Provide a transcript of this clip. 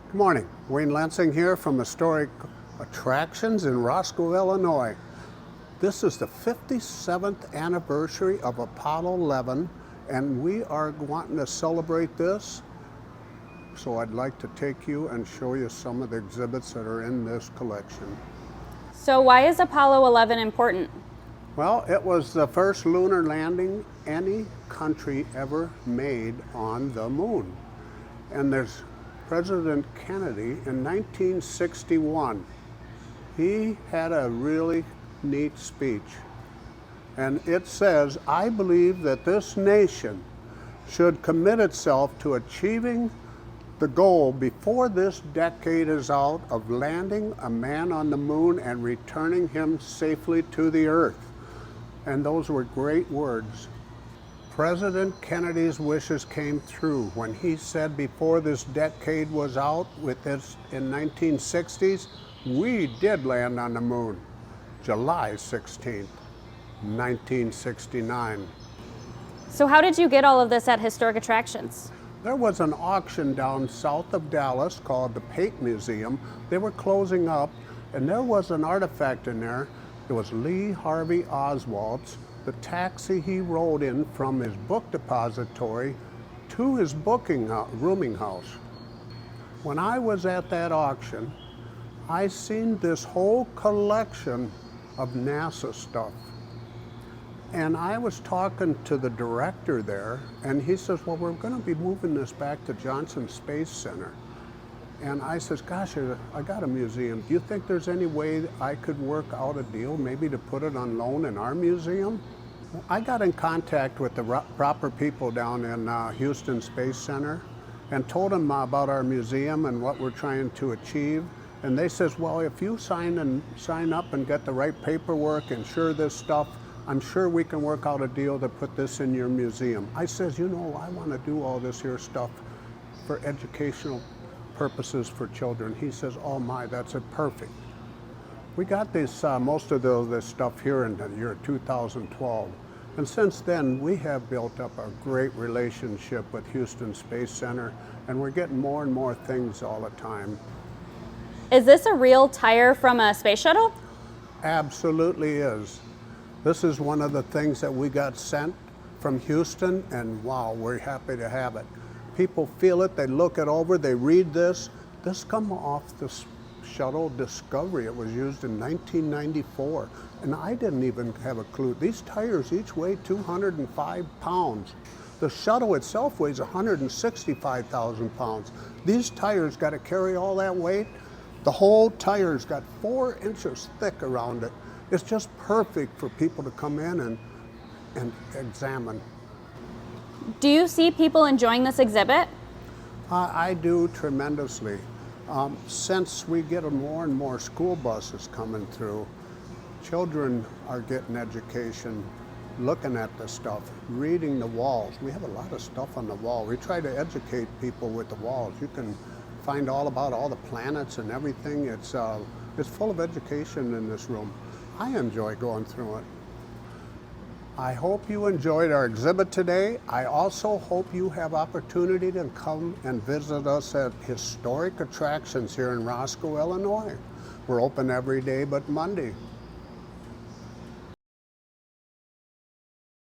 Good morning. Wayne Lansing here from Historic Attractions in Roscoe, Illinois. This is the 57th anniversary of Apollo 11, and we are wanting to celebrate this. So I'd like to take you and show you some of the exhibits that are in this collection. So why is Apollo 11 important? Well, it was the first lunar landing any country ever made on the moon. And there's President Kennedy in 1961. He had a really neat speech. And it says, "I believe that this nation should commit itself to achieving the goal before this decade is out of landing a man on the moon and returning him safely to the earth." And those were great words. President Kennedy's wishes came through when he said before this decade was out with this in 1960s, we did land on the moon, July 16th, 1969. So how did you get all of this at Historic Attractions? There was an auction down south of Dallas called the Pate Museum. They were closing up, and there was an artifact in there. It was Lee Harvey Oswald's, the taxi he rode in from his book depository to his rooming house. When I was at that auction, I seen this whole collection of NASA stuff. And I was talking to the director there, and he says, well, we're going to be moving this back to Johnson Space Center. And I says, gosh, I got a museum. Do you think there's any way I could work out a deal, maybe to put it on loan in our museum? I got in contact with the proper people down in Houston Space Center and told them about our museum and what we're trying to achieve. And they says, well, if you sign up and get the right paperwork, insure this stuff, I'm sure we can work out a deal to put this in your museum. I says, you know, I want to do all this here stuff for educational purposes for children. He says, oh my, that's perfect. We got this, most of this stuff here in the year 2012. And since then, we have built up a great relationship with Houston Space Center, and we're getting more and more things all the time. Is this a real tire from a space shuttle? Absolutely is. This is one of the things that we got sent from Houston, and wow, we're happy to have it. People feel it, they look it over, they read this. This come off the shuttle Discovery. It was used in 1994, and I didn't even have a clue. These tires each weigh 205 pounds. The shuttle itself weighs 165,000 pounds. These tires got to carry all that weight. The whole tire's got 4 inches thick around it. It's just perfect for people to come in and examine. Do you see people enjoying this exhibit? I do tremendously. Since we get more and more school buses coming through, children are getting education, looking at the stuff, reading the walls. We have a lot of stuff on the wall. We try to educate people with the walls. You can find all about all the planets and everything. It's full of education in this room. I enjoy going through it. I hope you enjoyed our exhibit today. I also hope you have opportunity to come and visit us at Historic Attractions here in Roscoe, Illinois. We're open every day but Monday.